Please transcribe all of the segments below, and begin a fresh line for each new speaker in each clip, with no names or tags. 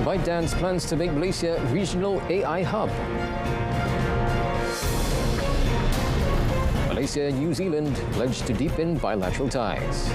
BiteDance plans to make Malaysia regional AI hub. Malaysia and New Zealand pledge to deepen bilateral ties.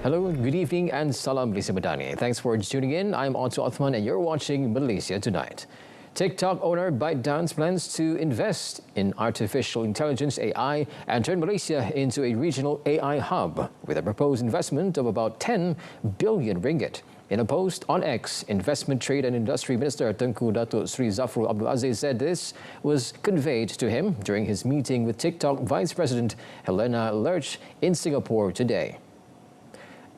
Hello, good evening and salam Malaysia Madani. Thanks for tuning in. I'm Otto Othman and you're watching Malaysia Tonight. TikTok owner BiteDance plans to invest in artificial intelligence AI and turn Malaysia into a regional AI hub with a proposed investment of about 10 billion ringgit. In a post on X, Investment, Trade and Industry Minister Tengku Datuk Sri Zafrul Abdul Aziz said this was conveyed to him during his meeting with TikTok Vice President Helena Lerch in Singapore today.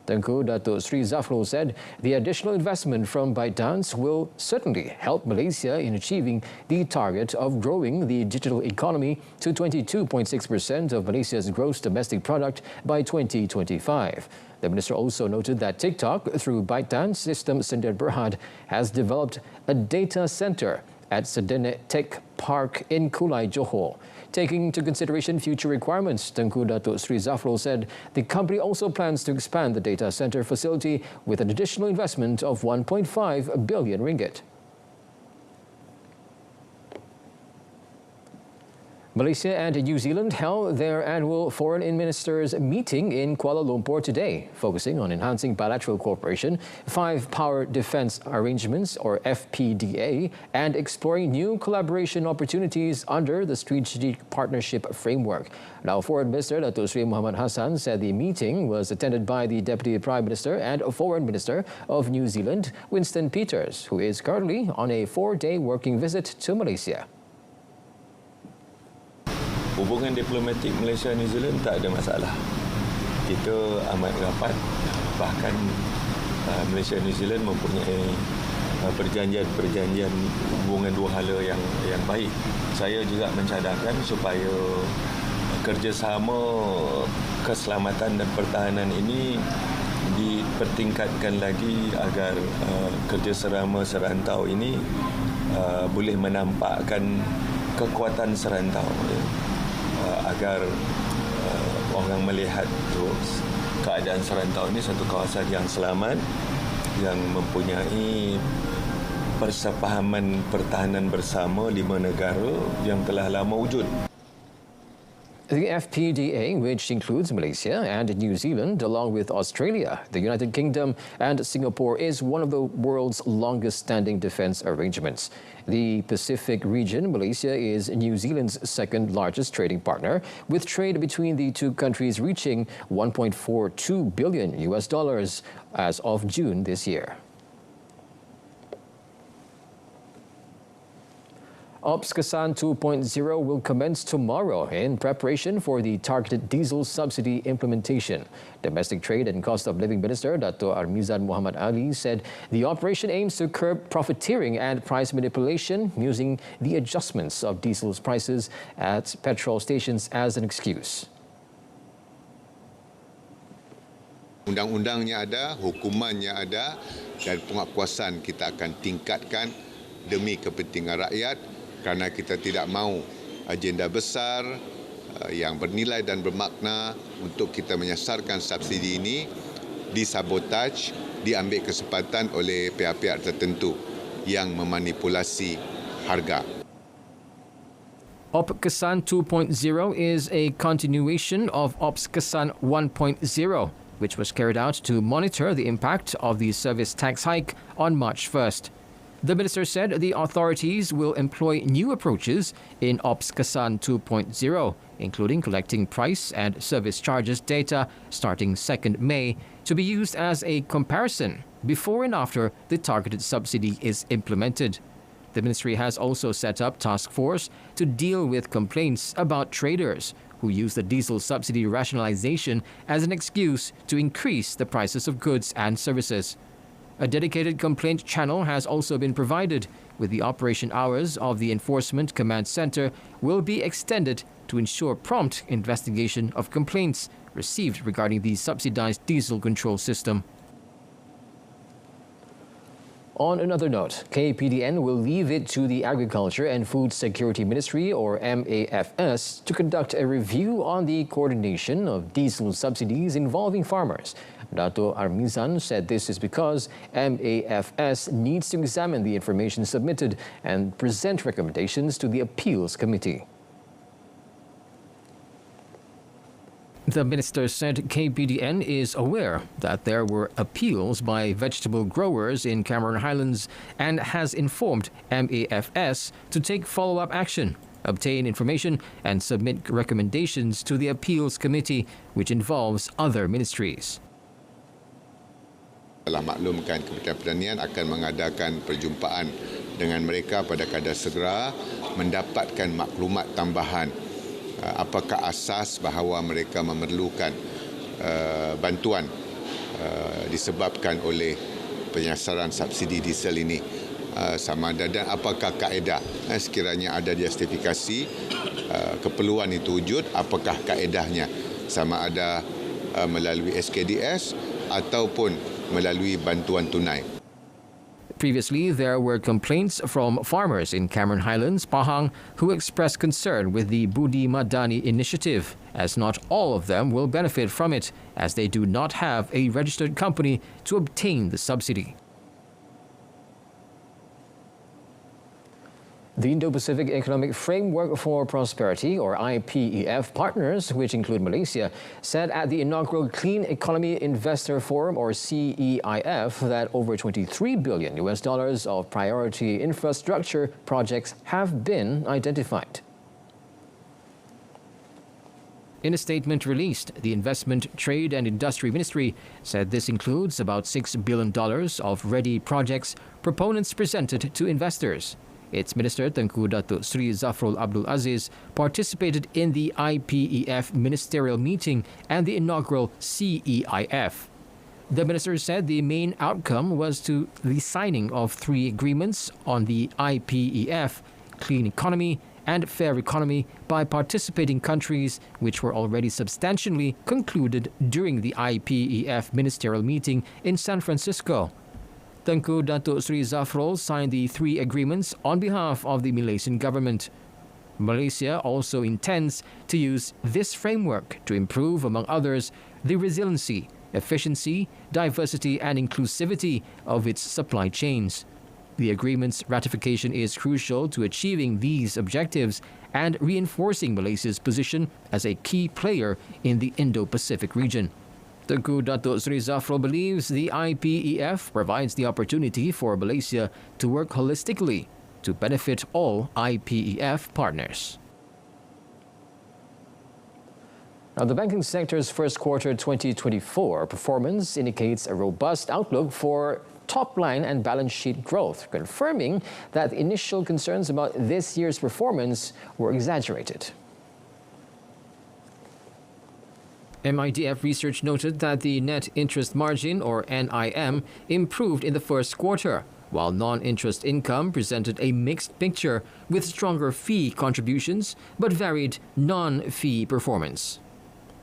Tengku Datuk Sri Zafrul said the additional investment from BiteDance will certainly help Malaysia in achieving the target of growing the digital economy to 22.6% of Malaysia's gross domestic product by 2025. The minister also noted that TikTok, through BiteDance system Sdn Bhd, has developed a data center at Sdn Tech Park in Kulai, Johor. Taking into consideration future requirements, Tengku Datuk Sri Zafrul said the company also plans to expand the data center facility with an additional investment of 1.5 billion ringgit. Malaysia and New Zealand held their annual Foreign Ministers meeting in Kuala Lumpur today, focusing on enhancing bilateral cooperation, 5 power defence arrangements or FPDA, and exploring new collaboration opportunities under the Strategic Partnership Framework. Now, Foreign Minister Datuk Sri Muhammad Hassan said the meeting was attended by the Deputy Prime Minister and Foreign Minister of New Zealand, Winston Peters, who is currently on a 4-day working visit to Malaysia.
Hubungan diplomatik Malaysia-New Zealand tak ada masalah. Kita amat rapat, bahkan Malaysia-New Zealand mempunyai perjanjian hubungan dua hala yang baik. Saya juga mencadangkan supaya kerjasama keselamatan dan pertahanan ini dipertingkatkan lagi agar kerjasama serantau ini boleh menampakkan kekuatan serantau. Agar orang melihat keadaan serantau ini satu kawasan yang selamat, yang mempunyai persepahaman pertahanan bersama 5 negara yang telah lama wujud.
The FPDA, which includes Malaysia and New Zealand, along with Australia, the United Kingdom and Singapore, is one of the world's longest-standing defence arrangements. The Pacific region, Malaysia is New Zealand's second-largest trading partner, with trade between the two countries reaching $1.42 billion as of June this year. Ops Kesan 2.0 will commence tomorrow in preparation for the targeted diesel subsidy implementation. Domestic Trade and Cost of Living Minister Dato' Armizan Muhammad Ali said the operation aims to curb profiteering and price manipulation using the adjustments of diesel's prices at petrol stations as an excuse.
Undang-undangnya ada, hukumannya ada, dan penguatkuasaan kita akan tingkatkan demi kepentingan rakyat. Kerana kita tidak mahu agenda besar yang bernilai dan bermakna untuk kita menyasarkan subsidi ini disabotaj, diambil kesempatan oleh pihak-pihak tertentu yang memanipulasi harga.
Ops Kesan 2.0 is a continuation of Ops Kesan 1.0, which was carried out to monitor the impact of the service tax hike on March 1st. The minister said the authorities will employ new approaches in Ops Kesan 2.0, including collecting price and service charges data starting 2nd May to be used as a comparison before and after the targeted subsidy is implemented. The ministry has also set up task force to deal with complaints about traders who use the diesel subsidy rationalization as an excuse to increase the prices of goods and services. A dedicated complaint channel has also been provided, with the operation hours of the Enforcement Command Centre will be extended to ensure prompt investigation of complaints received regarding the subsidized diesel control system. On another note, KPDN will leave it to the Agriculture and Food Security Ministry, or MAFS, to conduct a review on the coordination of diesel subsidies involving farmers. Dato' Armizan said this is because MAFS needs to examine the information submitted and present recommendations to the Appeals Committee. The minister said KPDN is aware that there were appeals by vegetable growers in Cameron Highlands and has informed MAFS to take follow-up action, obtain information and submit recommendations to the Appeals Committee, which involves other ministries.
Telah maklumkan Kementerian Pertanian akan mengadakan perjumpaan dengan mereka pada kadar segera mendapatkan maklumat tambahan apakah asas bahawa mereka memerlukan bantuan disebabkan oleh penyasaran subsidi diesel ini sama ada dan apakah kaedah sekiranya ada justifikasi keperluan itu wujud, apakah kaedahnya sama ada melalui SKDS ataupun melalui bantuan tunai.
Previously, there were complaints from farmers in Cameron Highlands, Pahang, who expressed concern with the Budi Madani initiative, as not all of them will benefit from it, as they do not have a registered company to obtain the subsidy. The Indo-Pacific Economic Framework for Prosperity, or IPEF, partners, which include Malaysia, said at the inaugural Clean Economy Investor Forum, or CEIF, that over $23 billion of priority infrastructure projects have been identified. In a statement released, the Investment, Trade and Industry Ministry said this includes about $6 billion of ready projects proponents presented to investors. Its Minister Tengku Datuk Sri Zafrul Abdul Aziz participated in the IPEF ministerial meeting and the inaugural CEIF. The minister said the main outcome was to the signing of 3 agreements on the IPEF, clean economy and fair economy by participating countries, which were already substantially concluded during the IPEF ministerial meeting in San Francisco. Tengku Datuk Sri Zafrul signed the 3 agreements on behalf of the Malaysian government. Malaysia also intends to use this framework to improve, among others, the resiliency, efficiency, diversity and inclusivity of its supply chains. The agreement's ratification is crucial to achieving these objectives and reinforcing Malaysia's position as a key player in the Indo-Pacific region. Tengku Datuk Sri Zafrul believes the IPEF provides the opportunity for Malaysia to work holistically to benefit all IPEF partners. Now, the banking sector's first quarter 2024 performance indicates a robust outlook for top-line and balance sheet growth, confirming that the initial concerns about this year's performance were exaggerated. MIDF research noted that the net interest margin, or NIM, improved in the first quarter, while non-interest income presented a mixed picture with stronger fee contributions but varied non-fee performance.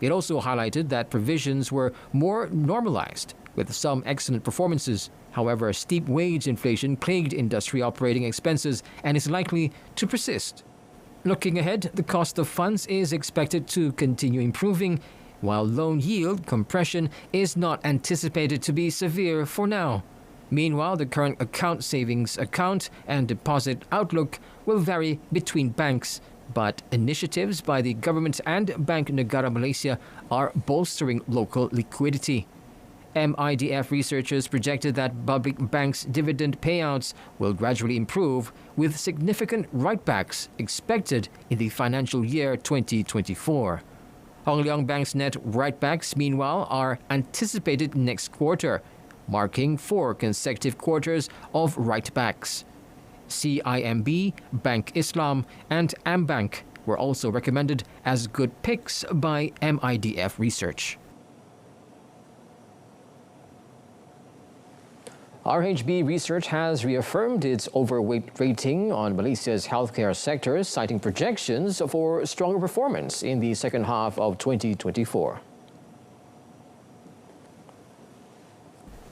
It also highlighted that provisions were more normalized, with some excellent performances. However, steep wage inflation plagued industry operating expenses and is likely to persist. Looking ahead, the cost of funds is expected to continue improving, while loan yield compression is not anticipated to be severe for now. Meanwhile, the current account savings account and deposit outlook will vary between banks, but initiatives by the government and Bank Negara Malaysia are bolstering local liquidity. MIDF researchers projected that public banks' dividend payouts will gradually improve, with significant write-backs expected in the financial year 2024. Hong Leong Bank's net write-backs, meanwhile, are anticipated next quarter, marking 4 consecutive quarters of write-backs. CIMB, Bank Islam, and AmBank were also recommended as good picks by MIDF research. RHB Research has reaffirmed its overweight rating on Malaysia's healthcare sector, citing projections for stronger performance in the second half of 2024.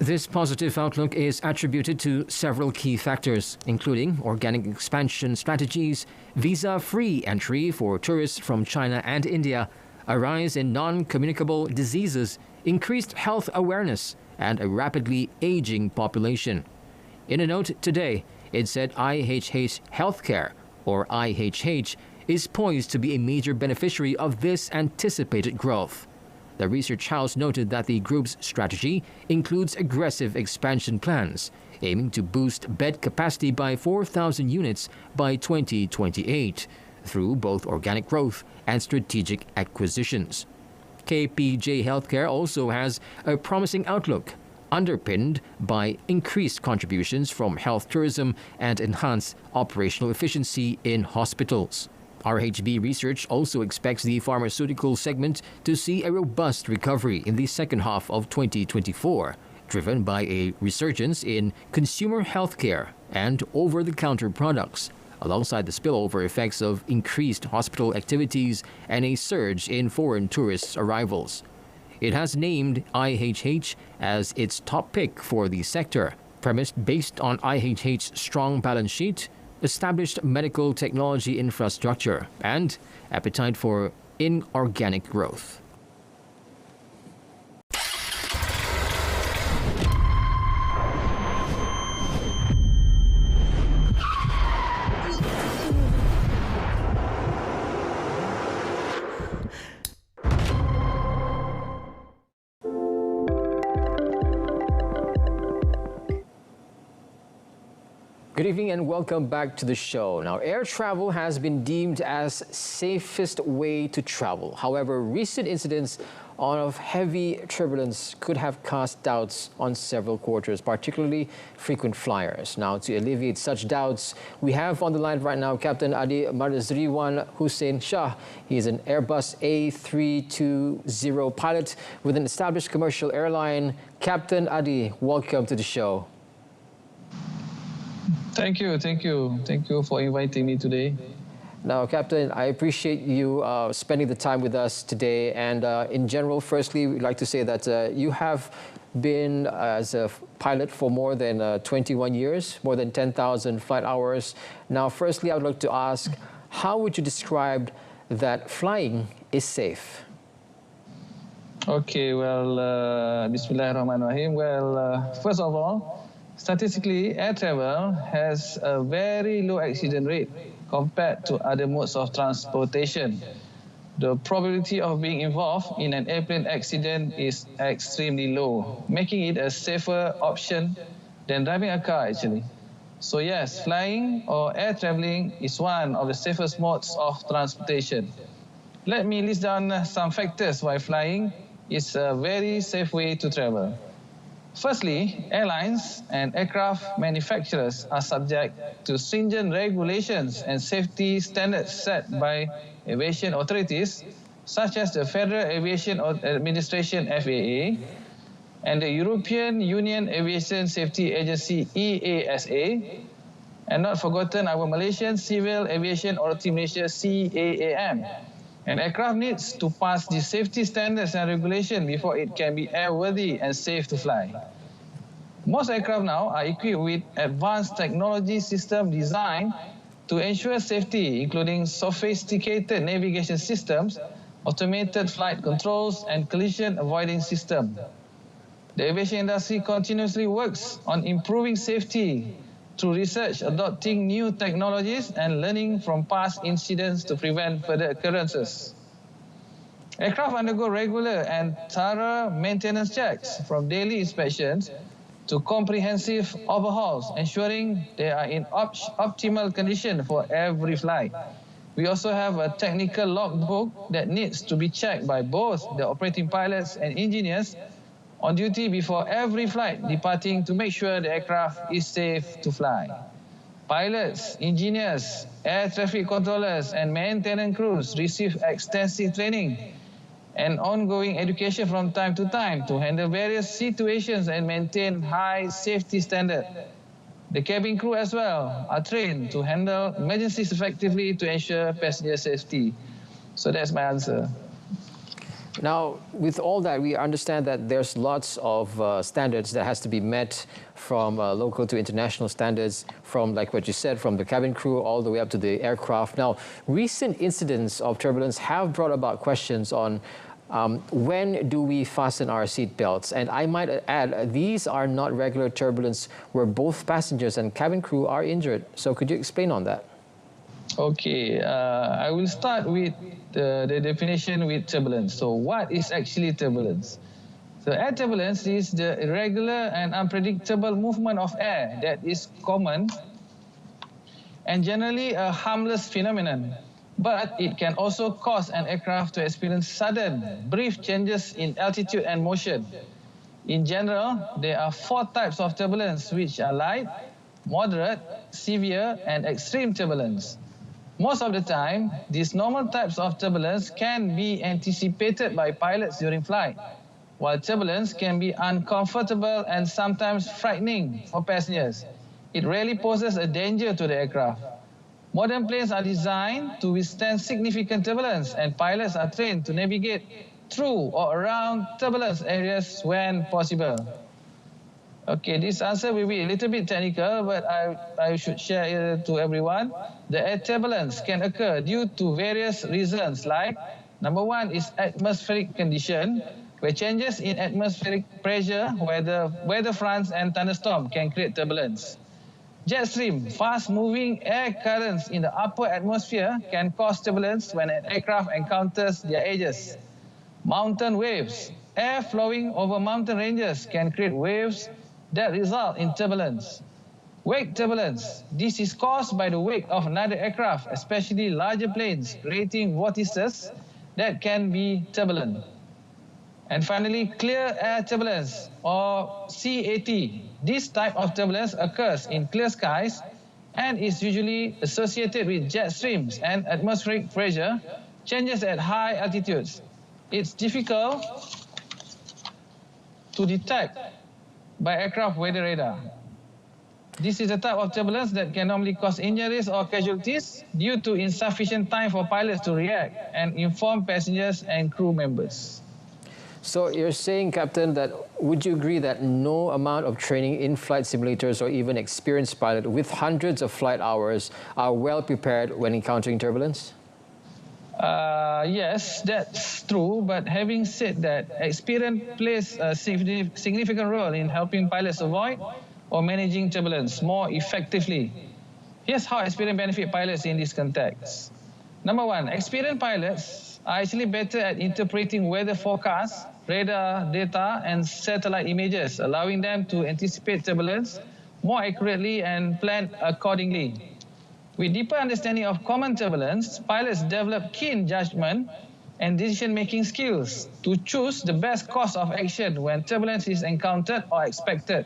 This positive outlook is attributed to several key factors, including organic expansion strategies, visa-free entry for tourists from China and India, a rise in non-communicable diseases, increased health awareness, and a rapidly aging population. In a note today, it said IHH Healthcare, or IHH, is poised to be a major beneficiary of this anticipated growth. The research house noted that the group's strategy includes aggressive expansion plans, aiming to boost bed capacity by 4,000 units by 2028 through both organic growth and strategic acquisitions. KPJ Healthcare also has a promising outlook, underpinned by increased contributions from health tourism and enhanced operational efficiency in hospitals. RHB Research also expects the pharmaceutical segment to see a robust recovery in the second half of 2024, driven by a resurgence in consumer healthcare and over-the-counter products, alongside the spillover effects of increased hospital activities and a surge in foreign tourist arrivals. It has named IHH as its top pick for the sector, premised based on IHH's strong balance sheet, established medical technology infrastructure, and appetite for inorganic growth. Good evening and welcome back to the show. Now, air travel has been deemed as safest way to travel. However, recent incidents of heavy turbulence could have cast doubts on several quarters, particularly frequent flyers. Now, to alleviate such doubts, we have on the line right now Captain Adi Marzriwan Hussein Shah. He is an Airbus A320 pilot with an established commercial airline. Captain Adi, welcome to the show.
Thank you for inviting me today.
Now, Captain, I appreciate you spending the time with us today. And in general, firstly, we'd like to say that you have been as a pilot for more than 21 years, more than 10,000 flight hours. Now, firstly, I would like to ask, how would you describe that flying is safe?
Okay, well, Bismillahirrahmanirrahim. Well, first of all, statistically, air travel has a very low accident rate compared to other modes of transportation. The probability of being involved in an airplane accident is extremely low, making it a safer option than driving a car, actually. So yes, flying or air traveling is one of the safest modes of transportation. Let me list down some factors why flying is a very safe way to travel. Firstly, airlines and aircraft manufacturers are subject to stringent regulations and safety standards set by aviation authorities, such as the Federal Aviation Administration (FAA) and the European Union Aviation Safety Agency (EASA), and not forgotten our Malaysian Civil Aviation Authority Malaysia (CAAM). An aircraft needs to pass the safety standards and regulation before it can be airworthy and safe to fly. Most aircraft now are equipped with advanced technology system designed to ensure safety, including sophisticated navigation systems, automated flight controls, and collision avoiding system. The aviation industry continuously works on improving safety through research, adopting new technologies, and learning from past incidents to prevent further occurrences. Aircraft undergo regular and thorough maintenance checks, from daily inspections to comprehensive overhauls, ensuring they are in optimal condition for every flight. We also have a technical logbook that needs to be checked by both the operating pilots and engineers on duty before every flight departing to make sure the aircraft is safe to fly. Pilots, engineers, air traffic controllers, and maintenance crews receive extensive training and ongoing education from time to time to handle various situations and maintain high safety standards. The cabin crew as well are trained to handle emergencies effectively to ensure passenger safety. So that's my answer.
Now, with all that, we understand that there's lots of standards that has to be met, from local to international standards, from, like what you said, from the cabin crew all the way up to the aircraft. Now, recent incidents of turbulence have brought about questions on when do we fasten our seat belts? And I might add, these are not regular turbulence where both passengers and cabin crew are injured. So could you explain on that?
Okay, I will start with the definition with turbulence. So what is actually turbulence? So air turbulence is the irregular and unpredictable movement of air that is common and generally a harmless phenomenon. But it can also cause an aircraft to experience sudden, brief changes in altitude and motion. In general, there are 4 types of turbulence, which are light, moderate, severe, and extreme turbulence. Most of the time, these normal types of turbulence can be anticipated by pilots during flight, while turbulence can be uncomfortable and sometimes frightening for passengers. It rarely poses a danger to the aircraft. Modern planes are designed to withstand significant turbulence, and pilots are trained to navigate through or around turbulence areas when possible. Okay, this answer will be a little bit technical, but I should share it to everyone. The air turbulence can occur due to various reasons, like number 1 is atmospheric condition, where changes in atmospheric pressure, weather fronts and thunderstorm can create turbulence. Jet stream, fast-moving air currents in the upper atmosphere can cause turbulence when an aircraft encounters their edges. Mountain waves, air flowing over mountain ranges can create waves that result in turbulence. Wake turbulence, this is caused by the wake of another aircraft, especially larger planes, creating vortices that can be turbulent. And finally, clear air turbulence, or CAT. This type of turbulence occurs in clear skies and is usually associated with jet streams and atmospheric pressure changes at high altitudes. It's difficult to detect by aircraft weather radar. This is a type of turbulence that can normally cause injuries or casualties due to insufficient time for pilots to react and inform passengers and crew members.
So you're saying, Captain, that would you agree that no amount of training in flight simulators or even experienced pilot with hundreds of flight hours are well prepared when encountering turbulence?
Yes, that's true. But having said that, experience plays a significant role in helping pilots avoid or managing turbulence more effectively. Here's how experience benefits pilots in this context. Number 1, experienced pilots are actually better at interpreting weather forecasts, radar data, and satellite images, allowing them to anticipate turbulence more accurately and plan accordingly. With deeper understanding of common turbulence, pilots develop keen judgment and decision-making skills to choose the best course of action when turbulence is encountered or expected,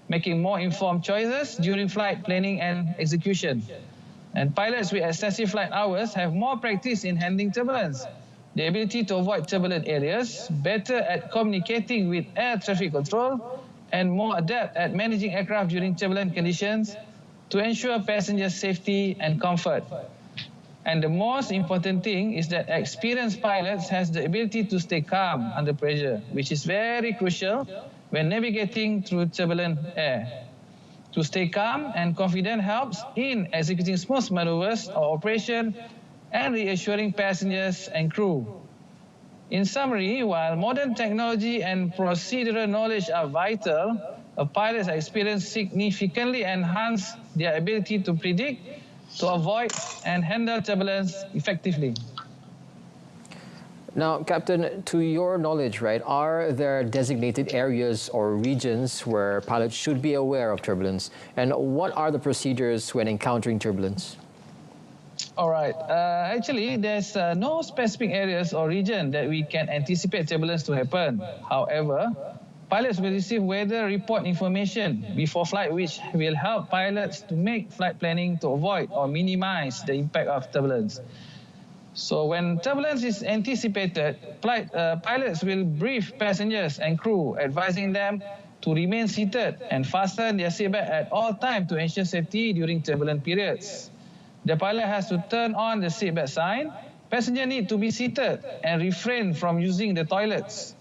making more informed choices during flight planning and execution. And pilots with extensive flight hours have more practice in handling turbulence, the ability to avoid turbulent areas, better at communicating with air traffic control, and more adept at managing aircraft during turbulent conditions to ensure passenger safety and comfort. And the most important thing is that experienced pilots has the ability to stay calm under pressure, which is very crucial when navigating through turbulent air. To stay calm and confident helps in executing smooth maneuvers or operation and reassuring passengers and crew. In summary, while modern technology and procedural knowledge are vital, a pilot's experience significantly enhance their ability to predict, to avoid, and handle turbulence effectively.
Now, Captain, to your knowledge, right, are there designated areas or regions where pilots should be aware of turbulence? And what are the procedures when encountering turbulence?
All right. Actually, there's no specific areas or region that we can anticipate turbulence to happen. However, pilots will receive weather report information before flight, which will help pilots to make flight planning to avoid or minimize the impact of turbulence. So when turbulence is anticipated, pilots will brief passengers and crew, advising them to remain seated and fasten their seatbelt at all times to ensure safety during turbulent periods. The pilot has to turn on the seatbelt sign Passengers need to be seated and refrain from using the toilets.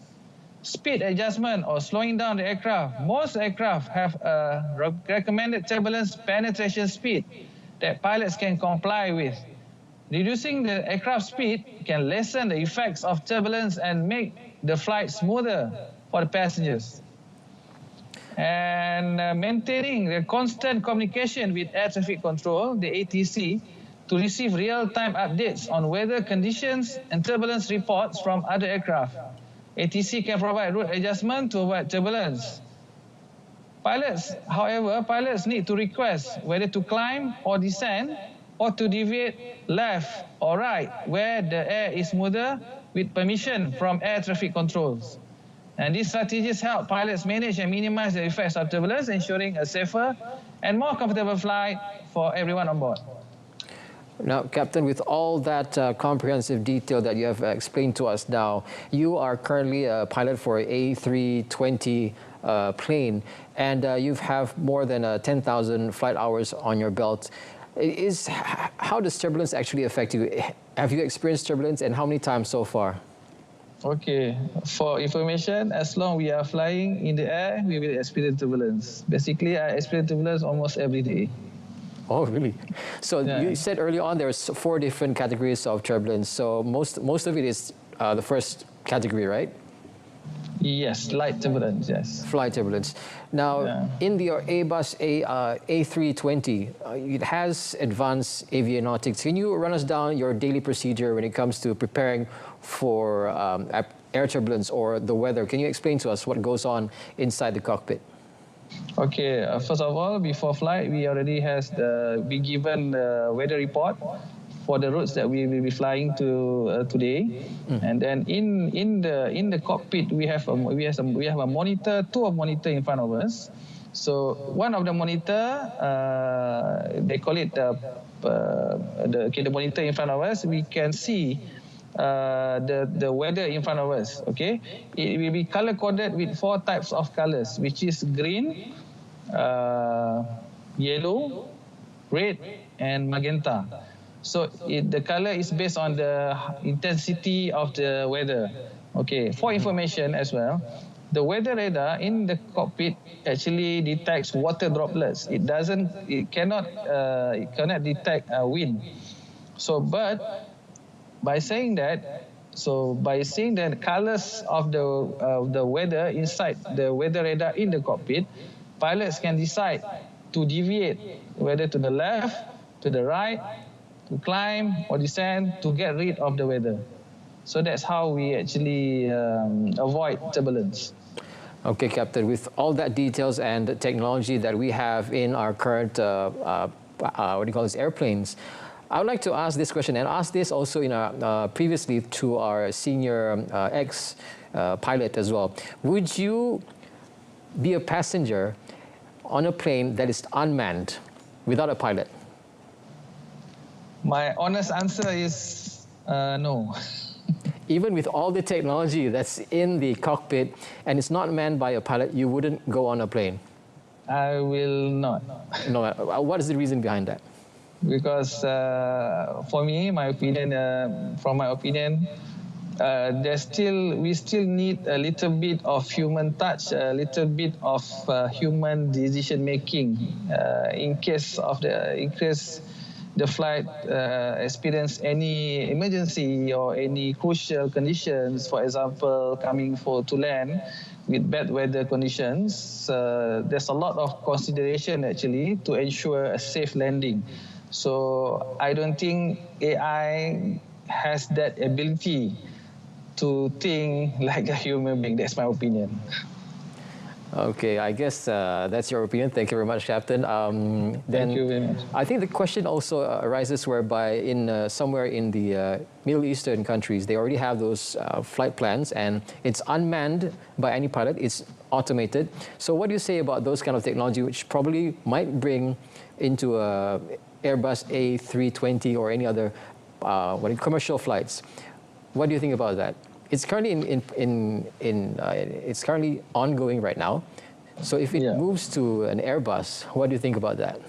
Speed adjustment or slowing down the aircraft. Most aircraft have a recommended turbulence penetration speed that pilots can comply with. Reducing the aircraft speed can lessen the effects of turbulence and make the flight smoother for the passengers. And maintaining the constant communication with air traffic control, the ATC, to receive real-time updates on weather conditions and turbulence reports from other aircraft. ATC can provide route adjustment to avoid turbulence. Pilots need to request whether to climb or descend or to deviate left or right where the air is smoother with permission from air traffic controls. And these strategies help pilots manage and minimize the effects of turbulence, ensuring a safer and more comfortable flight for everyone on board.
Now, Captain, with all that comprehensive detail that you have explained to us now, you are currently a pilot for an A320 plane, and you have more than 10,000 flight hours on your belt. How does turbulence actually affect you? Have you experienced turbulence, and how many times so far?
Okay, for information, as long we are flying in the air, we will experience turbulence. Basically, I experience turbulence almost every day.
Oh, really? So you said early on there's 4 different categories of turbulence. So most of it is the first category, right?
Yes, light turbulence, yes.
Flight turbulence. Now, in your Airbus A320, it has advanced avionics. Can you run us down your daily procedure when it comes to preparing for air turbulence or the weather? Can you explain to us what goes on inside the cockpit?
Okay, first of all, before flight, we already be given the weather report for the routes that we will be flying to today, and then in the cockpit we have a monitor, 2 monitor in front of us. So one of the monitor, they call it the monitor in front of us. We can see the weather in front of us. Okay, it will be color coded with 4 types of colors, which is green, yellow, red, and magenta. So the color is based on the intensity of the weather. Okay, for information as well, the weather radar in the cockpit actually detects water droplets. It cannot detect wind. So, but by saying that, by seeing the colors of the weather inside the weather radar in the cockpit, pilots can decide to deviate whether to the left, to the right, to climb or descend to get rid of the weather. So that's how we actually avoid turbulence.
Okay, Captain, with all that details and the technology that we have in our current, airplanes, I would like to ask this question, and ask this also previously to our senior ex-pilot as well. Would you be a passenger on a plane that is unmanned without a pilot?
My honest answer is no.
Even with all the technology that's in the cockpit and it's not manned by a pilot, you wouldn't go on a plane?
I will not.
No. What is the reason behind that?
Because for me, from my opinion, we still need a little bit of human touch, a little bit of human decision making in case the flight experience any emergency or any crucial conditions. For example, coming to land with bad weather conditions, there's a lot of consideration actually to ensure a safe landing. So I don't think AI has that ability to think like a human being. That's my opinion.
Okay, I guess that's your opinion. Thank you very much, Captain.
Thank you very much.
I think the question also arises whereby somewhere in the Middle Eastern countries, they already have those flight plans and it's unmanned by any pilot, it's automated. So what do you say about those kind of technology which probably might bring into Airbus A320 or any other commercial flights? What do you think about that? It's currently it's currently ongoing right now. So if it moves to an Airbus, what do you think about that?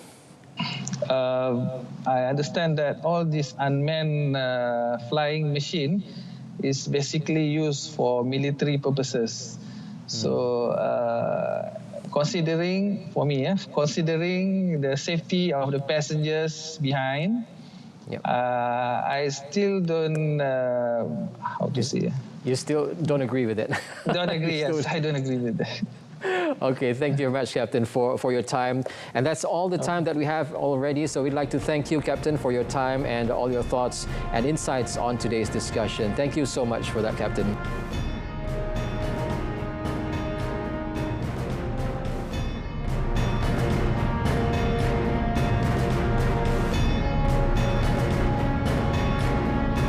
I understand that all this unmanned flying machine is basically used for military purposes. So considering the safety of the passengers behind, I still don't, how to say?
You still don't agree with it?
Don't agree, yes, I don't agree with that.
Okay, thank you very much, Captain, for your time. And that's all the time that we have already. So we'd like to thank you, Captain, for your time and all your thoughts and insights on today's discussion. Thank you so much for that, Captain.